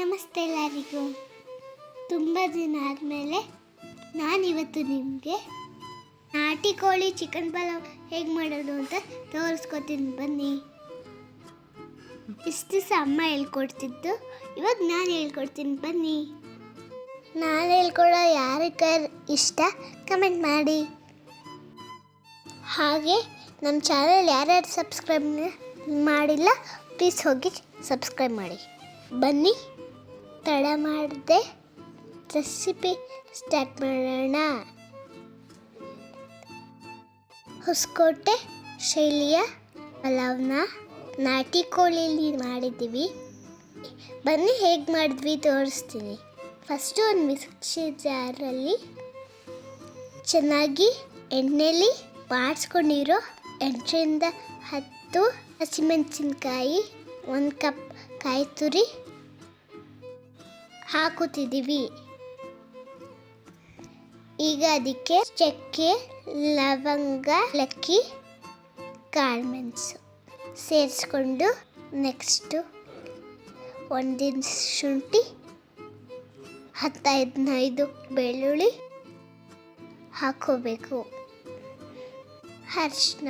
ನಮಸ್ತೆ ಎಲ್ಲರಿಗೂ. ತುಂಬ ದಿನ ಆದಮೇಲೆ ನಾನಿವತ್ತು ನಿಮಗೆ ನಾಟಿ ಕೋಳಿ ಚಿಕನ್ ಪಲಾವ್ ಹೇಗೆ ಮಾಡೋದು ಅಂತ ತೋರಿಸ್ಕೊತೀನಿ ಬನ್ನಿ. ಇಷ್ಟು ದಿವಸ ಅಮ್ಮ ಹೇಳ್ಕೊಡ್ತಿದ್ದು, ಇವಾಗ ನಾನು ಹೇಳ್ಕೊಡ್ತೀನಿ ಬನ್ನಿ. ನಾನು ಹೇಳ್ಕೊಡೋ ಯಾರಿಗಾರು ಇಷ್ಟ ಕಮೆಂಟ್ ಮಾಡಿ. ಹಾಗೆ ನಮ್ಮ ಚಾನಲ್ ಯಾರ್ಯಾರು ಸಬ್ಸ್ಕ್ರೈಬ್ ಮಾಡಿಲ್ಲ ಪ್ಲೀಸ್ ಹೋಗಿ ಸಬ್ಸ್ಕ್ರೈಬ್ ಮಾಡಿ. ಬನ್ನಿ ತಡ ಮಾಡದೆ ರೆಸಿಪಿ ಸ್ಟಾರ್ಟ್ ಮಾಡೋಣ. ಹೊಸಕೋಟೆ ಶೈಲಿಯ ಪಲಾವ್ನ ನಾಟಿ ಕೋಳಿಯಲ್ಲಿ ಮಾಡಿದ್ದೀವಿ. ಬನ್ನಿ ಹೇಗೆ ಮಾಡಿದ್ವಿ ತೋರಿಸ್ತೀನಿ. ಫಸ್ಟು ಒಂದು ಮಿಕ್ಸಿ ಜಾರಲ್ಲಿ ಚೆನ್ನಾಗಿ ಎಣ್ಣೆಲಿ ಬಾಡಿಸ್ಕೊಂಡಿರೋ 8ರಿಂದ 10 ಹಸಿಮೆಣಸಿನ್ಕಾಯಿ, 1 ಕಪ್ ಕಾಯಿ ತುರಿ ಹಾಕುತ್ತಿದ್ದೀವಿ. ಈಗ ಅದಕ್ಕೆ ಚಕ್ಕೆ, ಲವಂಗ, ಏಲಕ್ಕಿ, ಕಾಳುಮೆಣಸು ಸೇರಿಸ್ಕೊಂಡು ನೆಕ್ಸ್ಟು 1 ಇಂಚ್ ಶುಂಠಿ, 10-15 ಬೆಳ್ಳುಳ್ಳಿ ಹಾಕೋಬೇಕು. ಅರಿಶಿನ,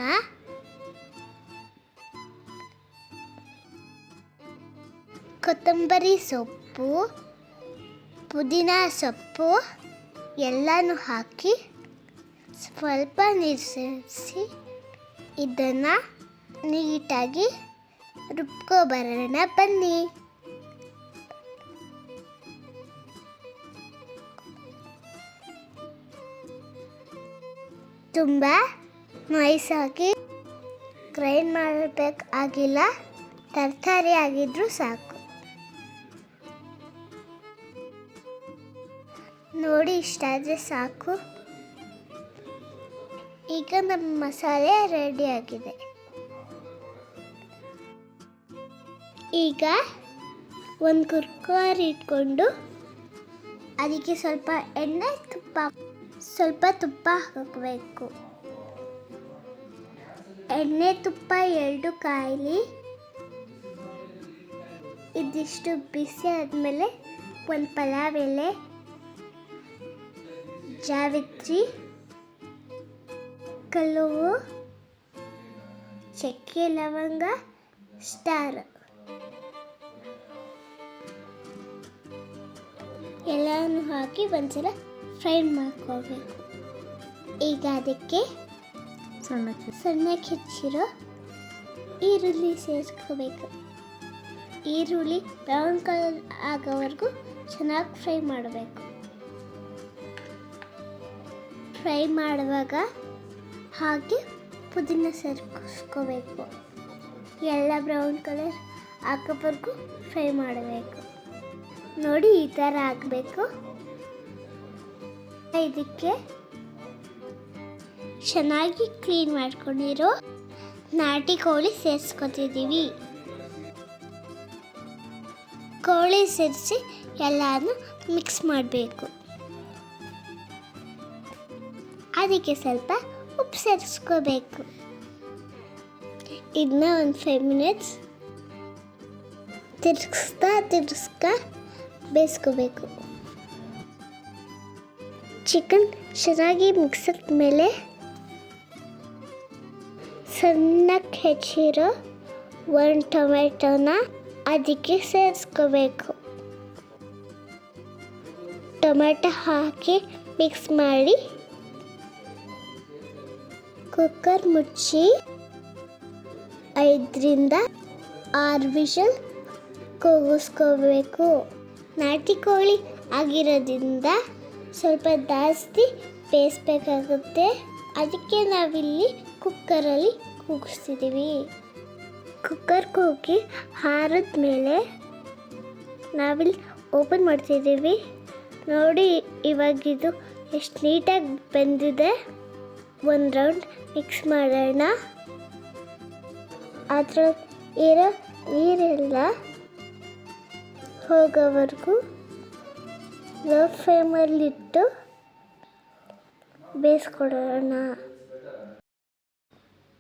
ಕೊತ್ತಂಬರಿ ಸೊಪ್ಪು, ಪುದೀನ ಸೊಪ್ಪು ಎಲ್ಲನೂ ಹಾಕಿ ಸ್ವಲ್ಪ ನೀರು ಸೇರಿಸಿ ಇದನ್ನು ನೀಟಾಗಿ ರುಬ್ಕೊಬರೋಣ ಬನ್ನಿ. ತುಂಬ ನೈಸಾಗಿ ಗ್ರೈಂಡ್ ಮಾಡಬೇಕಾಗಿಲ್ಲ, ತರಕಾರಿ ಆಗಿದ್ರೂ ಸಾಕು. ನೋಡಿ ಇಷ್ಟಾದರೆ ಸಾಕು. ಈಗ ನಮ್ಮ ಮಸಾಲೆ ರೆಡಿಯಾಗಿದೆ. ಈಗ ಒಂದು ಕುಕ್ಕರ್ ಇಟ್ಕೊಂಡು ಅದಕ್ಕೆ ಸ್ವಲ್ಪ ಎಣ್ಣೆ, ಸ್ವಲ್ಪ ತುಪ್ಪ ಹಾಕಬೇಕು. ಎಣ್ಣೆ ತುಪ್ಪ 2 ಕಾಯಿಲಿ. ಇದಿಷ್ಟು ಬಿಸಿ ಆದಮೇಲೆ ಒಂದು ಪಲಾವ್ ಎಲೆ, ಜಾವಿತ್ರಿ, ಕಲ್ಲುವು, ಚಕ್ಕೆ, ಲವಂಗ, ಸ್ಟಾರ್ ಎಲ್ಲನೂ ಹಾಕಿ ಒಂದ್ಸಲ ಫ್ರೈ ಮಾಡ್ಕೋಬೇಕು. ಈಗ ಅದಕ್ಕೆ ಸಣ್ಣಕ್ಕೆ ಹೆಚ್ಚಿರೋ ಈರುಳ್ಳಿ ಸೇರಿಸ್ಕೋಬೇಕು. ಈರುಳ್ಳಿ ಬ್ರೌನ್ ಕಲರ್ ಆಗೋವರೆಗೂ ಚೆನ್ನಾಗಿ ಫ್ರೈ ಮಾಡಬೇಕು. ಫ್ರೈ ಮಾಡುವಾಗ ಹಾಗೆ ಪುದೀನ ಸೇರಿಸ್ಕೋಬೇಕು. ಎಲ್ಲ ಬ್ರೌನ್ ಕಲರ್ ಆಗೋವರೆಗೂ ಫ್ರೈ ಮಾಡಬೇಕು. ನೋಡಿ ಈ ಥರ ಆಗಬೇಕು. ಇದಕ್ಕೆ ಚೆನ್ನಾಗಿ ಕ್ಲೀನ್ ಮಾಡ್ಕೊಂಡಿರೋ ನಾಟಿ ಕೋಳಿ ಸೇರಿಸ್ಕೊತಿದ್ದೀವಿ. ಕೋಳಿ ಸೇರಿಸಿ ಎಲ್ಲನೂ ಮಿಕ್ಸ್ ಮಾಡಬೇಕು. ಅದಕ್ಕೆ ಸ್ವಲ್ಪ ಉಪ್ಪು ಸೇರಿಸ್ಕೋಬೇಕು. ಇದನ್ನ ಒಂದು 5 ಮಿನಿಟ್ಸ್ ತಿರ್ಗಿಸ್ತಾ ಬೇಯಿಸ್ಕೋಬೇಕು. ಚಿಕನ್ ಚೆನ್ನಾಗಿ ಮಿಕ್ಸ್ ಆದಮೇಲೆ ಸಣ್ಣಕ್ಕೆ ಹೆಚ್ಚಿರೋ 1 ಟೊಮೆಟೊನ ಅದಕ್ಕೆ ಸೇರಿಸ್ಕೋಬೇಕು. ಟೊಮೆಟೊ ಹಾಕಿ ಮಿಕ್ಸ್ ಮಾಡಿ ಕುಕ್ಕರ್ ಮುಚ್ಚಿ 5ರಿಂದ 6 ವಿಷಲ್ ಕೂಗಿಸ್ಕೋಬೇಕು. ನಾಟಿ ಕೋಳಿ ಆಗಿರೋದ್ರಿಂದ ಸ್ವಲ್ಪ ಜಾಸ್ತಿ ಬೇಯಿಸ್ಬೇಕಾಗುತ್ತೆ. ಅದಕ್ಕೆ ನಾವಿಲ್ಲಿ ಕುಕ್ಕರಲ್ಲಿ ಕೂಗಿಸ್ತಿದ್ದೀವಿ. ಕುಕ್ಕರ್ ಕೂಗಿ ಆರಿದ ಮೇಲೆ ನಾವಿಲ್ಲಿ ಓಪನ್ ಮಾಡ್ತಿದ್ದೀವಿ. ನೋಡಿ ಇವಾಗಿದು ಎಷ್ಟು ನೀಟಾಗಿ ಬೆಂದಿದೆ. 1 ರೌಂಡ್ ಮಿಕ್ಸ್ ಮಾಡೋಣ. ಅದರ ಇರೋ ನೀರೆಲ್ಲ ಹೋಗೋವರೆಗೂ ಲೋ ಫ್ಲೇಮಲ್ಲಿಟ್ಟು ಬೇಯಿಸ್ಕೊಡೋಣ.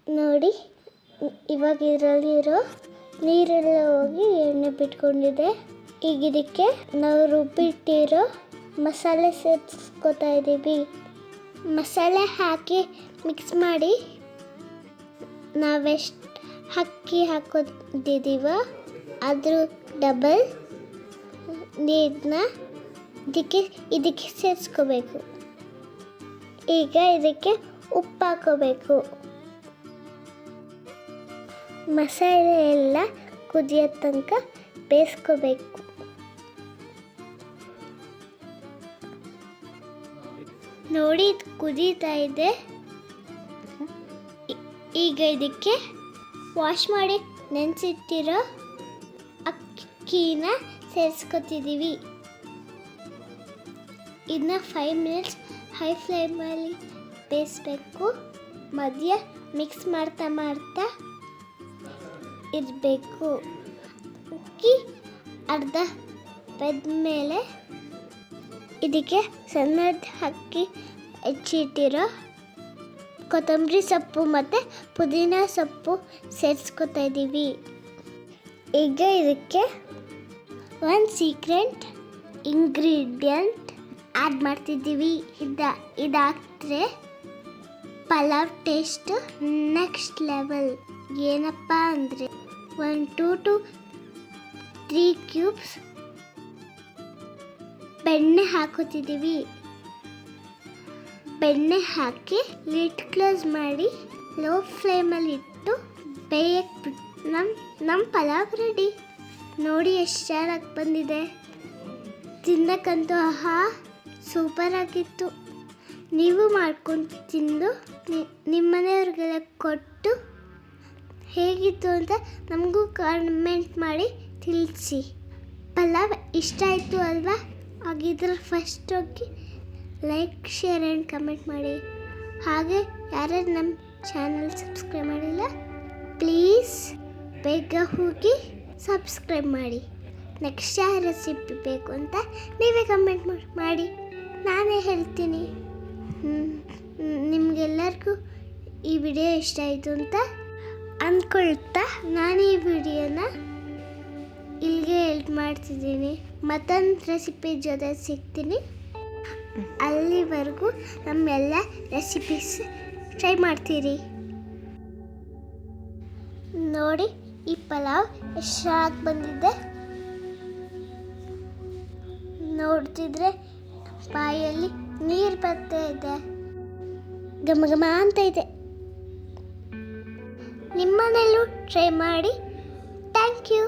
ನೋಡಿ ಇವಾಗ ಇದರಲ್ಲಿರೋ ನೀರೆಲ್ಲ ಹೋಗಿ ಎಣ್ಣೆ ಬಿಟ್ಕೊಂಡಿದೆ. ಈಗ ಇದಕ್ಕೆ ನಾವು ರುಬ್ಬಿಟ್ಟಿರೋ ಮಸಾಲೆ ಸೇರಿಸ್ಕೊತಾ ಇದ್ದೀವಿ. ಮಸಾಲೆ ಹಾಕಿ ಮಿಕ್ಸ್ ಮಾಡಿ ನಾವೆಷ್ಟು ಅಕ್ಕಿ ಹಾಕೋದಿದ್ದೀವ ಅದ್ರ ಡಬಲ್ ನೀರನ್ನ ಇದಕ್ಕೆ ಸೇರಿಸ್ಕೋಬೇಕು. ಈಗ ಇದಕ್ಕೆ ಉಪ್ಪು ಹಾಕೋಬೇಕು. ಮಸಾಲೆ ಎಲ್ಲ ಕುದಿಯೋ ತನಕ ಬೇಯಿಸ್ಕೋಬೇಕು. ನೋಡಿ ಇದು ಕುದೀತಾ ಇದೆ. ಈಗ ಇದಕ್ಕೆ ವಾಶ್ ಮಾಡಿ ನೆನೆಸಿಟ್ಟಿರೋ ಅಕ್ಕಿನ ಸೇರಿಸ್ಕೊತಿದ್ದೀವಿ. ಇದನ್ನ 5 ಮಿನಿಟ್ಸ್ ಹೈ ಫ್ಲೇಮಲ್ಲಿ ಬೇಯಿಸ್ಬೇಕು. ಮಧ್ಯ ಮಿಕ್ಸ್ ಮಾಡ್ತಾ ಇರಬೇಕು. ಅಕ್ಕಿ ಅರ್ಧ ಬೆಂದ್ಮೇಲೆ ಇದಕ್ಕೆ ಸಣ್ಣದ ಅಕ್ಕಿ ಹೆಚ್ಚಿಟ್ಟಿರೋ ಕೊತ್ತಂಬರಿ ಸೊಪ್ಪು ಮತ್ತು ಪುದೀನ ಸೊಪ್ಪು ಸೇರಿಸ್ಕೊತಾ ಇದ್ದೀವಿ. ಈಗ ಇದಕ್ಕೆ ಒಂದು ಸೀಕ್ರೆಟ್ ಇಂಗ್ರೀಡಿಯಂಟ್ ಆ್ಯಡ್ ಮಾಡ್ತಿದ್ದೀವಿ. ಇದಾದರೆ ಪಲಾವ್ ಟೇಸ್ಟ್ ನೆಕ್ಸ್ಟ್ ಲೆವೆಲ್. ಏನಪ್ಪ ಅಂದರೆ 1 to 3 ಕ್ಯೂಬ್ಸ್ ಬೆಣ್ಣೆ ಹಾಕೋತಿದ್ದೀವಿ. ಬೆಣ್ಣೆ ಹಾಕಿ ಲಿಡ್ ಕ್ಲೋಸ್ ಮಾಡಿ ಲೋ ಫ್ಲೇಮಲ್ಲಿ ಇಟ್ಟು ಬೇಯಕ್ಕೆ ಬಿಟ್ಟು ನಮ್ಮ ಪಲಾವ್ ರೆಡಿ. ನೋಡಿ ಎಷ್ಟು ಚೆನ್ನಾಗಿ ಬಂದಿದೆ. ತಿನ್ನಕ್ಕಂತೂ ಸೂಪರ್ ಆಗಿತ್ತು. ನೀವು ಮಾಡ್ಕೊಂಡು ತಿಂದು ನಿಮ್ಮ ಮನೆಯವ್ರಿಗೆಲ್ಲ ಕೊಟ್ಟು ಹೇಗಿತ್ತು ಅಂತ ನಮಗೂ ಕಾಮೆಂಟ್ ಮಾಡಿ ತಿಳಿಸಿ. ಪಲಾವ್ ಇಷ್ಟ ಆಯಿತು ಅಲ್ವಾ? ಹಾಗಿದ್ರೆ ಫಸ್ಟ್ ಹೋಗಿ ಲೈಕ್, ಶೇರ್ ಆ್ಯಂಡ್ ಕಮೆಂಟ್ ಮಾಡಿ. ಹಾಗೆ ಯಾರ್ಯಾರು ನಮ್ಮ ಚಾನಲ್ ಸಬ್ಸ್ಕ್ರೈಬ್ ಮಾಡಿಲ್ಲ ಪ್ಲೀಸ್ ಬೇಗ ಹೋಗಿ ಸಬ್ಸ್ಕ್ರೈಬ್ ಮಾಡಿ. ನೆಕ್ಸ್ಟ್ ಯಾವ ರೆಸಿಪಿ ಬೇಕು ಅಂತ ನೀವೇ ಕಮೆಂಟ್ ಮಾಡಿ, ನಾನೇ ಹೇಳ್ತೀನಿ. ನಿಮಗೆಲ್ಲರಿಗೂ ಈ ವಿಡಿಯೋ ಇಷ್ಟ ಆಯಿತು ಅಂತ ಅಂದ್ಕೊಳ್ತಾ ನಾನು ಈ ವಿಡಿಯೋನ ಇಲ್ಲಿಗೆ ಹೆಲ್ಪ್ ಮಾಡ್ತಿದ್ದೀನಿ. ಮತ್ತೊಂದು ರೆಸಿಪಿ ಜೊತೆ ಸಿಗ್ತೀನಿ. ಅಲ್ಲಿವರೆಗೂ ನಮ್ಮೆಲ್ಲ ರೆಸಿಪೀಸ್ ಟ್ರೈ ಮಾಡ್ತೀರಿ. ನೋಡಿ ಈ ಪಲಾವ್ ಎಷ್ಟು ಚೆನ್ನಾಗಿ ಬಂದಿದೆ. ನೋಡ್ತಿದ್ರೆ ಬಾಯಲ್ಲಿ ನೀರು ಬರ್ತಾ ಇದೆ. ಘಮ ಘಮ ಅಂತ ಇದೆ. ನಿಮ್ಮನೆಯಲ್ಲೂ ಟ್ರೈ ಮಾಡಿ. Thank you.